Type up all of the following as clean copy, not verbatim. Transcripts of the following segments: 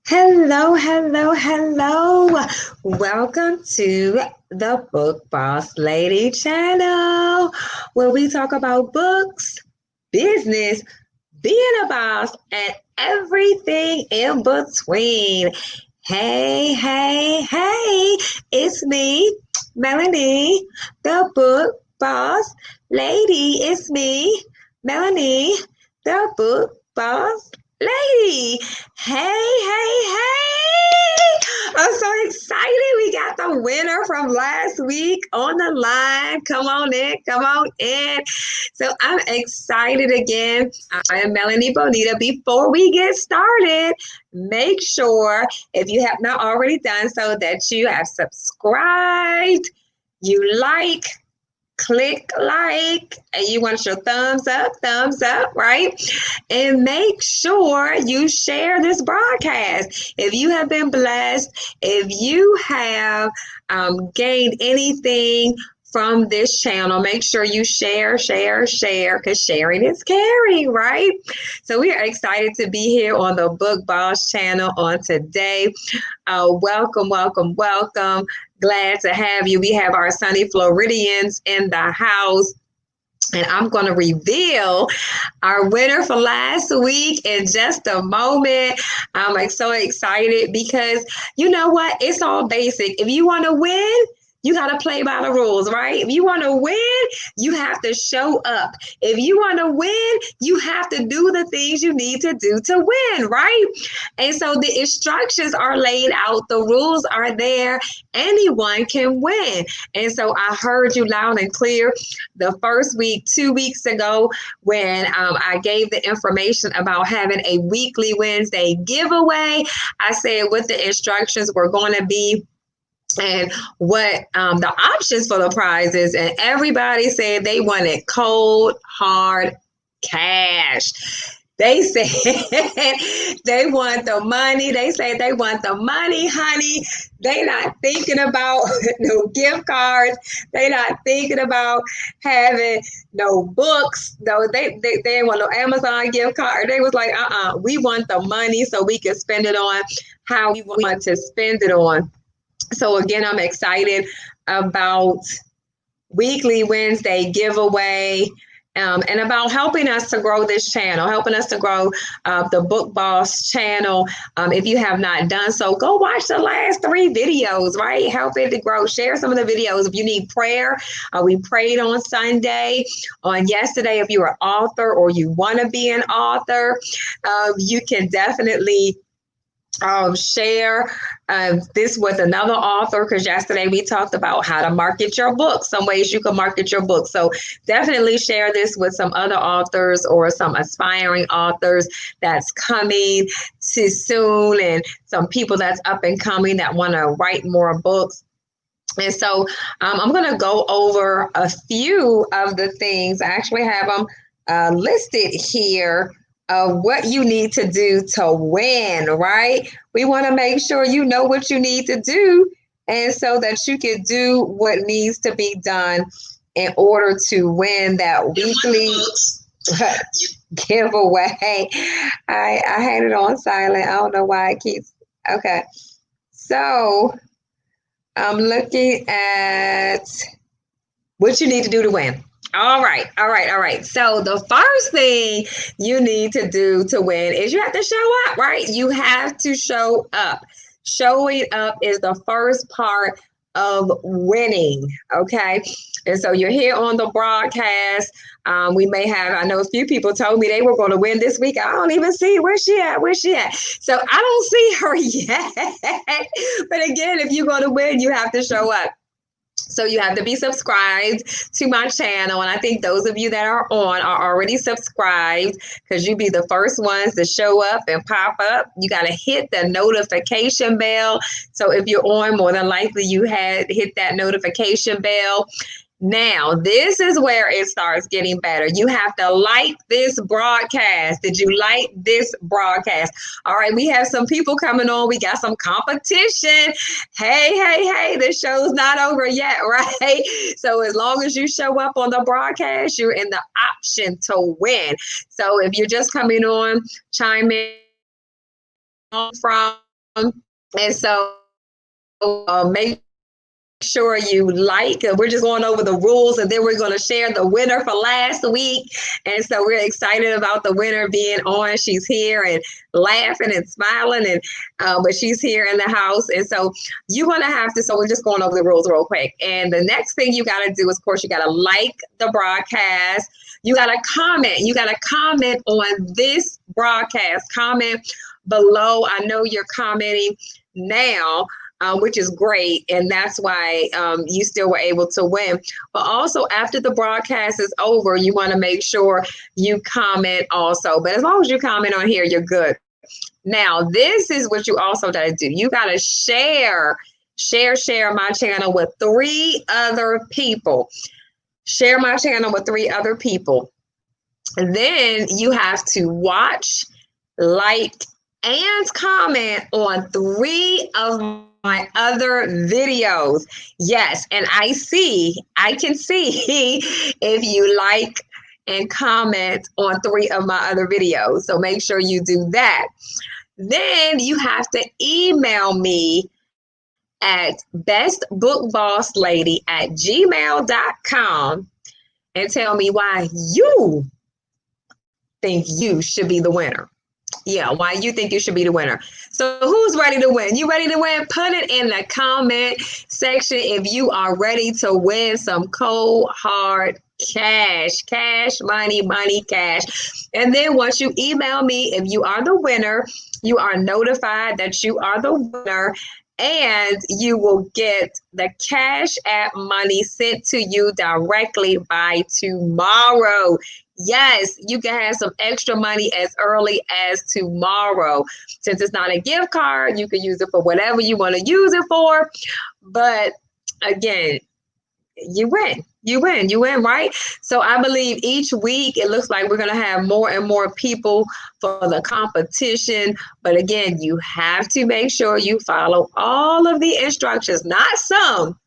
Hello, hello, hello. Welcome to the Book Boss Lady channel, where we talk about books, business, being a boss, and everything in between. Hey, hey, hey, it's me, Melanie, the Book Boss Lady. It's me, Melanie, the Book Boss Lady. Hey. I'm so excited. We got the winner from last week on the line. Come on in, come on in. So I'm excited again. I am Melanie Bonita. Before we get started, make sure, if you have not already done so, that you have subscribed, you click like, and you want your thumbs up, right? And make sure you share this broadcast. If you have been blessed, if you have gained anything from this channel, make sure you share, because sharing is caring, right? So we are excited to be here on the Book Boss channel on today. Welcome. Glad to have you. We have our sunny Floridians in the house. And I'm going to reveal our winner for last week in just a moment. I'm like so excited because you know what? It's all basic. If you want to win, you got to play by the rules, right? If you want to win, you have to show up. If you want to win, you have to do the things you need to do to win, right? And so the instructions are laid out, the rules are there. Anyone can win. And so I heard you loud and clear the first week, 2 weeks ago, when I gave the information about having a weekly Wednesday giveaway. I said what the instructions were going to be and what the options for the prizes, and everybody said they wanted cold, hard cash. They said they want the money. They said they want the money, honey. They not thinking about no gift cards. They not thinking about having no books. No, they didn't want no Amazon gift card. They was like, we want the money so we can spend it on how we want to spend it on. So again, I'm excited about weekly Wednesday giveaway and about helping us to grow this channel, helping us to grow the Book Boss channel. If you have not done so, go watch the last 3 videos, right? Help it to grow. Share some of the videos. If you need prayer, we prayed on Sunday. On yesterday, if you're an author or you want to be an author, you can definitely share this with another author, because yesterday we talked about how to market your book, some ways you can market your book. So definitely share this with some other authors or some aspiring authors that's coming too soon, and some people that's up and coming that want to write more books. And so I'm going to go over a few of the things. I actually have them listed here of what you need to do to win, right? We want to make sure you know what you need to do, and so that you can do what needs to be done in order to win that weekly giveaway. I had it on silent. I don't know why it keeps. Okay. So I'm looking at what you need to do to win. All right. So the first thing you need to do to win is you have to show up, right? You have to show up. Showing up is the first part of winning, okay? And so you're here on the broadcast. We may have, I know a few people told me they were going to win this week. I don't even see where's she at. So I don't see her yet. But again, if you're going to win, you have to show up. So you have to be subscribed to my channel. And I think those of you that are on are already subscribed, because you be the first ones to show up and pop up. You got to hit the notification bell. So if you're on, more than likely you had hit that notification bell. Now, this is where it starts getting better. You have to like this broadcast. Did you like this broadcast? All right, we have some people coming on. We got some competition. Hey, the show's not over yet, right? So as long as you show up on the broadcast, you're in the option to win. So if you're just coming on, chime in from And so make sure you like. We're just going over the rules, and then we're going to share the winner for last week. And so we're excited about the winner being on. She's here and laughing and smiling, and but she's here in the house. And so you're going to have to. So we're just going over the rules real quick. And the next thing you got to do is, of course, you got to like the broadcast. You got to comment. You got to comment on this broadcast. Comment below. I know you're commenting now, which is great. And that's why you still were able to win. But also after the broadcast is over, you want to make sure you comment also. But as long as you comment on here, you're good. Now, this is what you also got to do. You got to share my channel with 3 other people. Share my channel with 3 other people. And then you have to watch, like, and comment on 3 of my other videos. Yes, and I can see if you like and comment on 3 of my other videos. So make sure you do that. Then you have to email me at bestbookbosslady@gmail.com and tell me why you think you should be the winner. Yeah, why you think you should be the winner. So who's ready to win? You ready to win? Put it in the comment section if you are ready to win some cold, hard cash, money, cash. And then once you email me, if you are the winner, you are notified that you are the winner, and you will get the Cash App money sent to you directly by tomorrow. Yes, you can have some extra money as early as tomorrow. Since it's not a gift card, you can use it for whatever you want to use it for. But again, you win, right? So I believe each week it looks like we're going to have more and more people for the competition. But again, you have to make sure you follow all of the instructions, not some.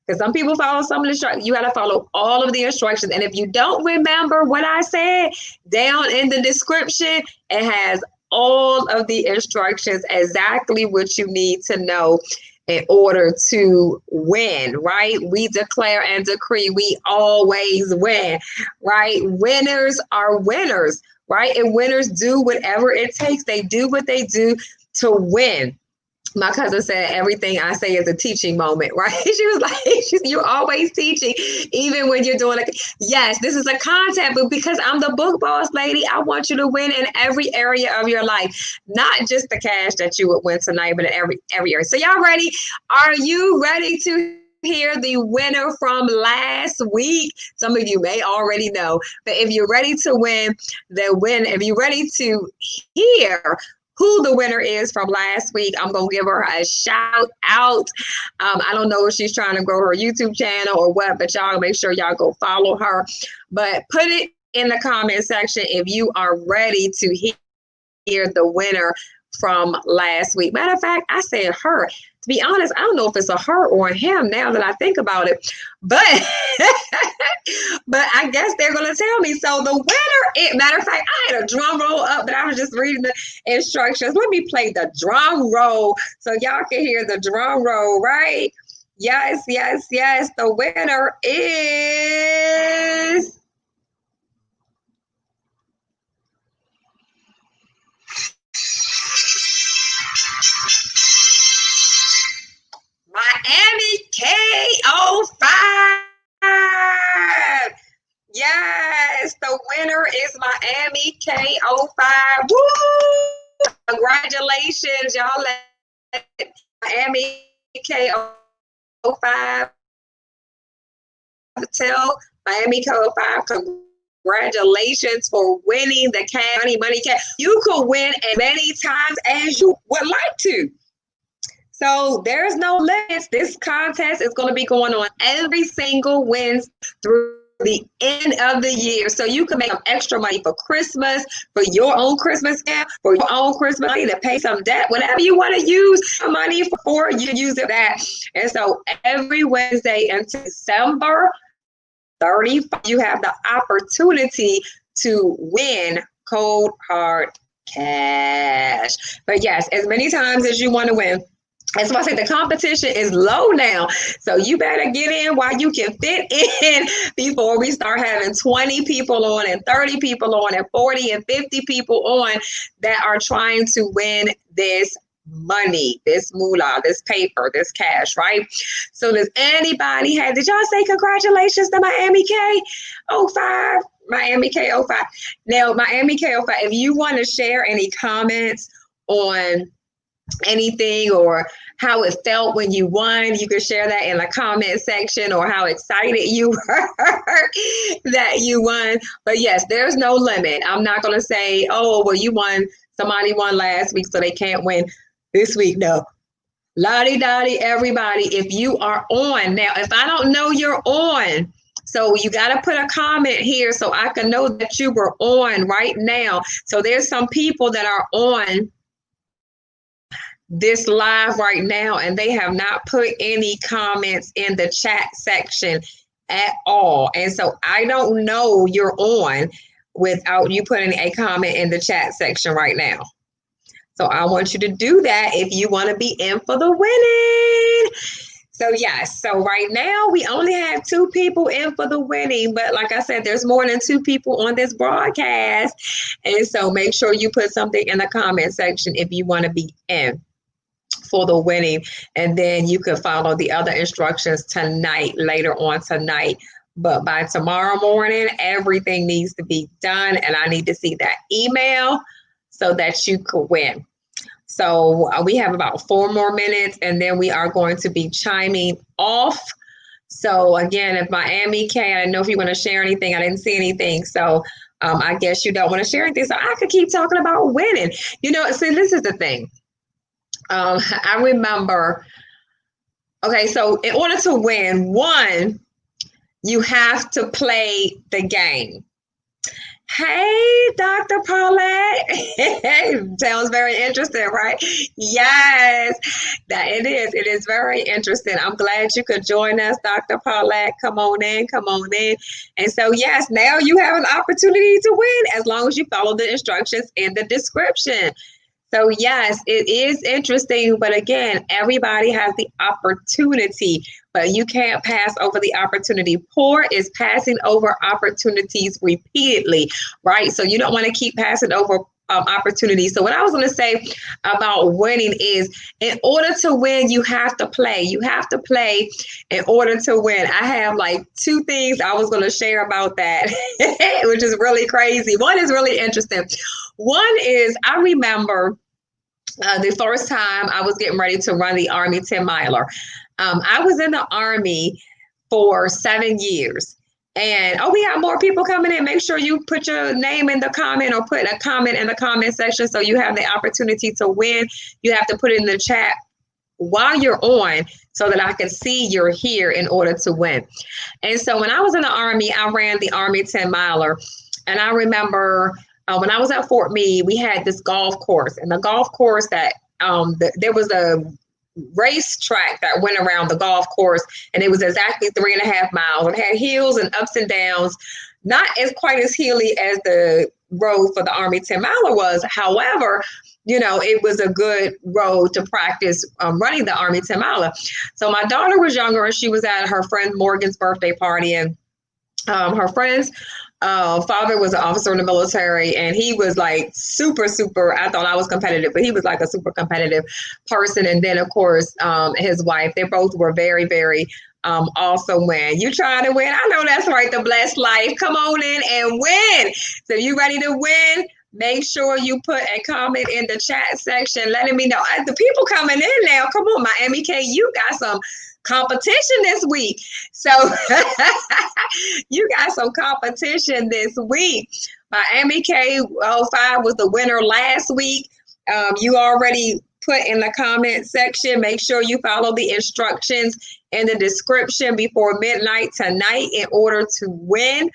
Because some people follow some of the instructions. You got to follow all of the instructions. And if you don't remember what I said, down in the description, it has all of the instructions, exactly what you need to know in order to win, right? We declare and decree we always win, right? Winners are winners, right? And winners do whatever it takes. They do what they do to win. My cousin said everything I say is a teaching moment, right? She was like, you're always teaching, even when you're doing it. Yes, this is a content, but because I'm the book boss lady, I want you to win in every area of your life, not just the cash that you would win tonight, but in every area. So y'all ready? Are you ready to hear the winner from last week? Some of you may already know, but if you're ready to win, if you're ready to hear who the winner is from last week, I'm going to give her a shout out. I don't know if she's trying to grow her YouTube channel or what, but y'all make sure y'all go follow her. But put it in the comment section if you are ready to hear the winner from last week. Matter of fact, I said her. To be honest, I don't know if it's a her or a him now that I think about it, but but I guess they're going to tell me. So the winner, matter of fact, I had a drum roll up, but I was just reading the instructions. Let me play the drum roll so y'all can hear the drum roll, right? Yes. The winner is Miami K05. Yes, the winner is Miami K05. Woo! Congratulations, y'all. Miami K05. Tell Miami K05 congratulations for winning the money cash. You could win as many times as you would like to. So there's no limits. This contest is going to be going on every single Wednesday through the end of the year. So you can make some extra money for Christmas, for your own Christmas gift, for your own Christmas money to pay some debt, whatever you want to use money for, you can use it that. And so every Wednesday until December 31st, you have the opportunity to win cold hard cash. But yes, as many times as you want to win. That's why I say the competition is low now. So you better get in while you can fit in before we start having 20 people on and 30 people on and 40 and 50 people on that are trying to win this money, this moolah, this paper, this cash, right? So does anybody have, did y'all say congratulations to Miami K05? Miami K05. Now, Miami K05, if you want to share any comments on anything or how it felt when you won, you can share that in the comment section, or how excited you were that you won. But yes, there's no limit. I'm not going to say, oh, well, you won, somebody won last week, so they can't win this week. No. Lottie-dottie, everybody, if you are on. Now, if I don't know you're on, so you got to put a comment here so I can know that you were on right now. So there's some people that are on this live right now, and they have not put any comments in the chat section at all. And so I don't know you're on without you putting a comment in the chat section right now. So I want you to do that if you want to be in for the winning. So yes, so right now we only have 2 people in for the winning, but like I said, there's more than 2 people on this broadcast. And so make sure you put something in the comment section if you want to be in for the winning, and then you can follow the other instructions tonight, later on tonight. But by tomorrow morning, everything needs to be done, and I need to see that email so that you could win. So we have about 4 more minutes, and then we are going to be chiming off. So again, if Miami K, I don't know if you want to share anything. I didn't see anything. So I guess you don't want to share anything. So I could keep talking about winning. You know, see, this is the thing. I remember, okay, so in order to win, one, you have to play the game. Hey, Dr. Paulette. Sounds very interesting, right? Yes, that it is. It is very interesting. I'm glad you could join us, Dr. Paulette. Come on in, come on in. And so, yes, now you have an opportunity to win as long as you follow the instructions in the description. So yes, it is interesting, but again, everybody has the opportunity, but you can't pass over the opportunity. Poor is passing over opportunities repeatedly, right? So you don't want to keep passing over opportunities. So what I was going to say about winning is, in order to win, you have to play. You have to play in order to win. I have like 2 things I was going to share about that, which is really crazy. One is really interesting. One is, I remember the first time I was getting ready to run the Army 10 miler. I was in the Army for 7 years. And we have more people coming in. Make sure you put your name in the comment, or put a comment in the comment section so you have the opportunity to win. You have to put it in the chat while you're on so that I can see you're here in order to win. And so when I was in the Army, I ran the Army 10 miler. And I remember when I was at Fort Meade, we had this golf course, and the golf course that there was a racetrack that went around the golf course, and it was exactly 3.5 miles. It had hills and ups and downs, not as quite as hilly as the road for the Army 10 miler was. However, you know, it was a good road to practice running the Army 10 miler. So my daughter was younger, and she was at her friend Morgan's birthday party, and her friend's father was an officer in the military, and he was like super, I thought I was competitive, but he was like a super competitive person. And then, of course, his wife, they both were very, very also win. You trying to win? I know that's right, the blessed life. Come on in and win. So you ready to win? Make sure you put a comment in the chat section letting me know. The people coming in now, come on, Miami K, you got some competition this week. So you got some competition this week. Miami K05 was the winner last week. You already put in the comment section. Make sure you follow the instructions in the description before midnight tonight in order to win.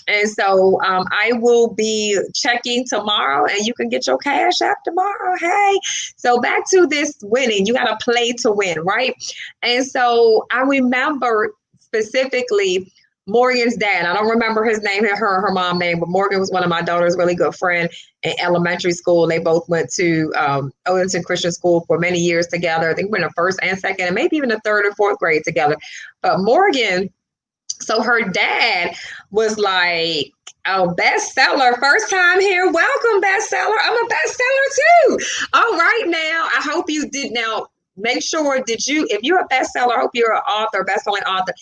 And so I will be checking tomorrow, and you can get your cash app tomorrow. Hey, so back to this winning. You got to play to win, right? And so I remember specifically Morgan's dad. I don't remember his name, her mom name, but Morgan was one of my daughter's really good friend in elementary school. They both went to Owenston Christian School for many years together. I think we were in the first and second, and maybe even the third or fourth grade together. But Morgan, so her dad was like a bestseller. First time here. Welcome, bestseller. I'm a bestseller too. All right, now I hope you did. Now make sure if you're a bestseller, I hope you're an author, bestselling author.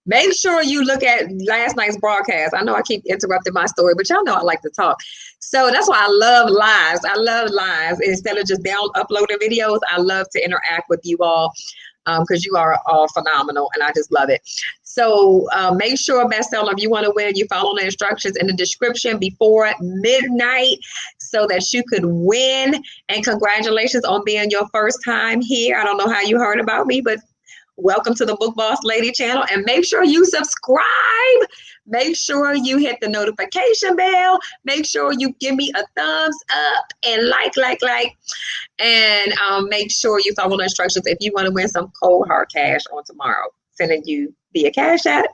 Make sure you look at last night's broadcast. I know I keep interrupting my story, but y'all know I like to talk. So that's why I love lives. I love lives. Instead of just uploading videos, I love to interact with you all because you are all phenomenal and I just love it. So make sure, bestseller, if you want to win, you follow the instructions in the description before midnight so that you could win. And congratulations on being your first time here. I don't know how you heard about me, but welcome to the Book Boss Lady channel, and make sure you subscribe. Make sure you hit the notification bell. Make sure you give me a thumbs up and like, and make sure you follow the instructions if you want to win some cold hard cash on tomorrow, sending you via Cash App,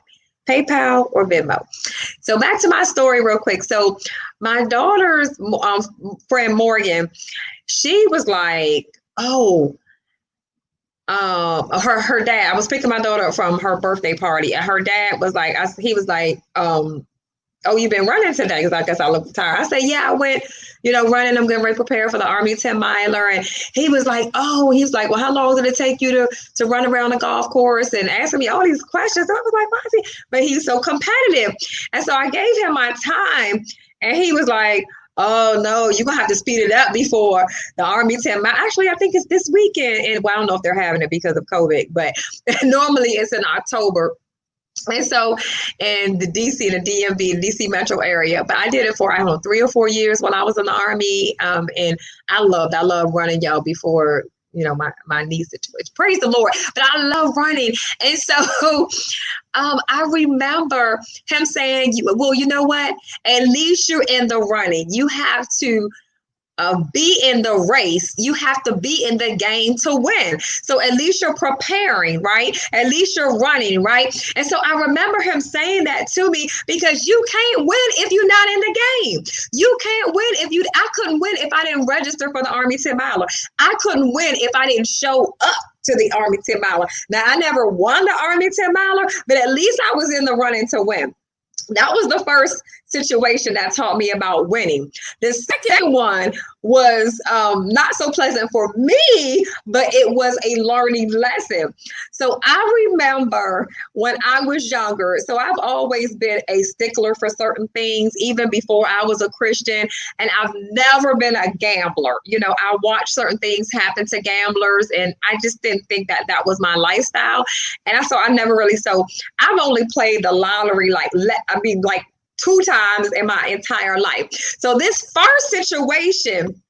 PayPal, or Venmo. So back to my story real quick. So my daughter's friend Morgan, she was like, oh, her dad, I was picking my daughter up from her birthday party, and her dad was like, he was like, oh, you've been running today? Because I guess I look tired. I said, yeah, I went, running. I'm getting ready to prepare for the Army 10 miler. And he was like, well, how long did it take you to run around the golf course, and asking me all these questions? And I was like, why is he? But he's so competitive. And so I gave him my time, and he was like, oh no, you're gonna have to speed it up before the Army 10 mile. Actually, I think it's this weekend, and well, I don't know if they're having it because of COVID, but normally it's in October. And so in the DC and the DMV, the DC metro area, but I did it for, 3 or 4 years while I was in the Army. And I loved running, y'all, before, my knee situation. Praise the Lord. But I love running. And so I remember him saying, well, you know what? At least you're in the running. You have to be in the race. You have to be in the game to win. So at least you're preparing, right? At least you're running, right? And so I remember him saying that to me, because you can't win if you're not in the game. You can't win I couldn't win if I didn't register for the Army 10 miler. I couldn't win if I didn't show up to the Army 10 miler. Now, I never won the Army 10 miler, but at least I was in the running to win. That was the first situation that taught me about winning. The second one was not so pleasant for me, but it was a learning lesson. So I remember when I was younger, so I've always been a stickler for certain things, even before I was a Christian, and I've never been a gambler. I watched certain things happen to gamblers, and I just didn't think that was my lifestyle. And so I never really, so I've only played the lottery like 2 times in my entire life. So this first situation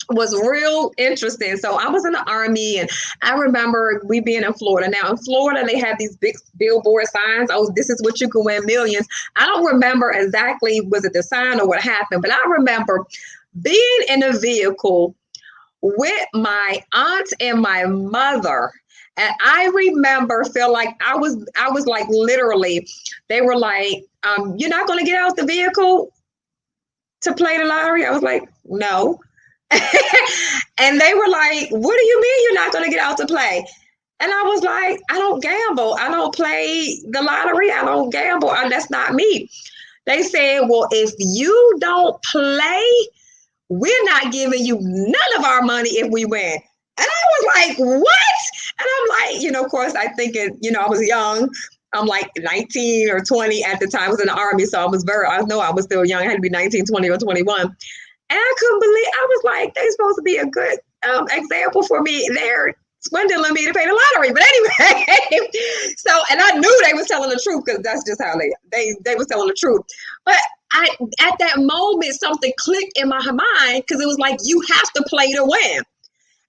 was real interesting. So I was in the Army, and I remember we being in Florida. Now in Florida, they have these big billboard signs. Oh, this is what you can win millions. I don't remember exactly, was it the sign or what happened, but I remember being in a vehicle with my aunt and my mother. And I remember feel like I was like, literally, they were like, you're not going to get out the vehicle to play the lottery? I was like, no. And they were like, what do you mean you're not going to get out to play? And I was like, I don't gamble. I don't play the lottery. I don't gamble. That's not me. They said, well, if you don't play, we're not giving you none of our money if we win. And I was like, what? And I'm like, of course, I thinking, I was young. I'm like 19 or 20 at the time. I was in the Army, so I know I was still young. I had to be 19, 20, or 21. And I couldn't believe, I was like, they're supposed to be a good example for me. They're swindling me to pay the lottery. But anyway, so, and I knew they was telling the truth, because that's just how they was telling the truth. But at that moment, something clicked in my mind, because it was like, you have to play to win.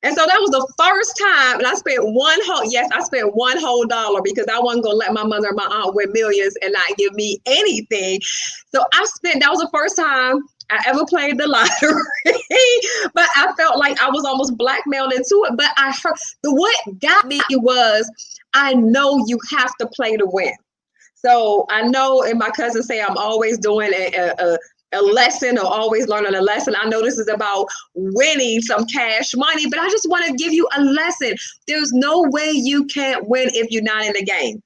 And so that was the first time, and I spent one whole dollar, because I wasn't going to let my mother and my aunt win millions and not give me anything. So that was the first time I ever played the lottery, but I felt like I was almost blackmailed into it. But I heard what got me was, I know you have to play to win. So I know, and my cousins say I'm always doing a lesson or always learning a lesson. I know this is about winning some cash money, but I just want to give you a lesson. There's no way you can't win if you're not in the game.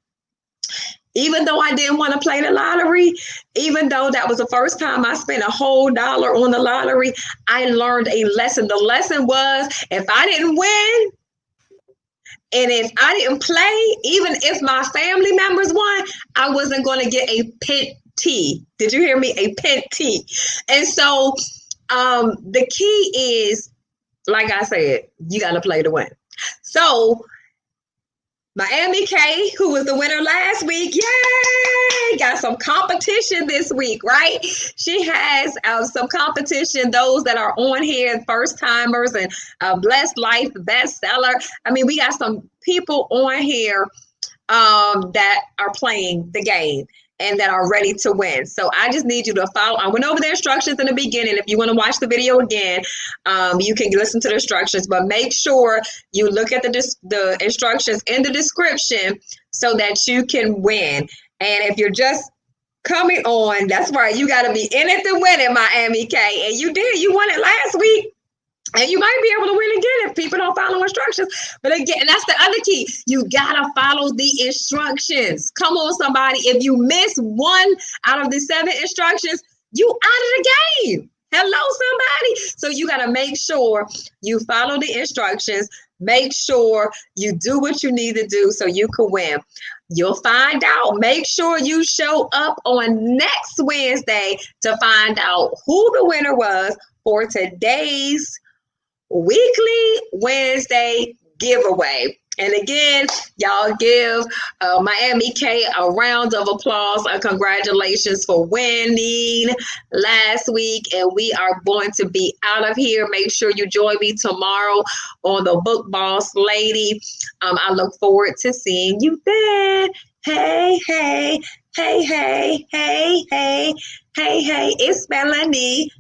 Even though I didn't want to play the lottery, even though that was the first time I spent a whole dollar on the lottery, I learned a lesson. The lesson was if I didn't win, and if I didn't play, even if my family members won, I wasn't going to get a penty. Did you hear me? A penty. And so the key is, like I said, you got to play to win. So Miami K, who was the winner last week, yay! Got some competition this week, right? She has some competition, those that are on here, first timers and Blessed Life bestseller. I mean, we got some people on here that are playing the game and that are ready to win. So I just need you to follow. I went over the instructions in the beginning. If you want to watch the video again, you can listen to the instructions, but make sure you look at the instructions in the description so that you can win. And if you're just coming on, that's right, you got to be in it to win it, Miami K. And you did. You won it last week. And you might be able to win again if people don't follow instructions. But again, and that's the other key. You got to follow the instructions. Come on, somebody. If you miss one out of the 7 instructions, you out of the game. Hello, somebody. So you got to make sure you follow the instructions. Make sure you do what you need to do so you can win. You'll find out. Make sure you show up on next Wednesday to find out who the winner was for today's weekly Wednesday giveaway. And again, y'all give Miami K a round of applause and congratulations for winning last week. And we are going to be out of here. Make sure you join me tomorrow on the Book Boss Lady. I look forward to seeing you then. Hey, hey, hey, hey, hey, hey, hey, hey, it's Melanie,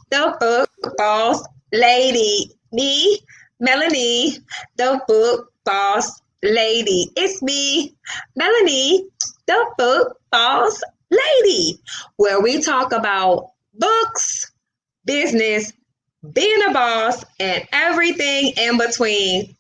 the Book Boss Lady. Me, Melanie, the Book Boss Lady. It's me, Melanie, the Book Boss Lady, where we talk about books, business, being a boss, and everything in between.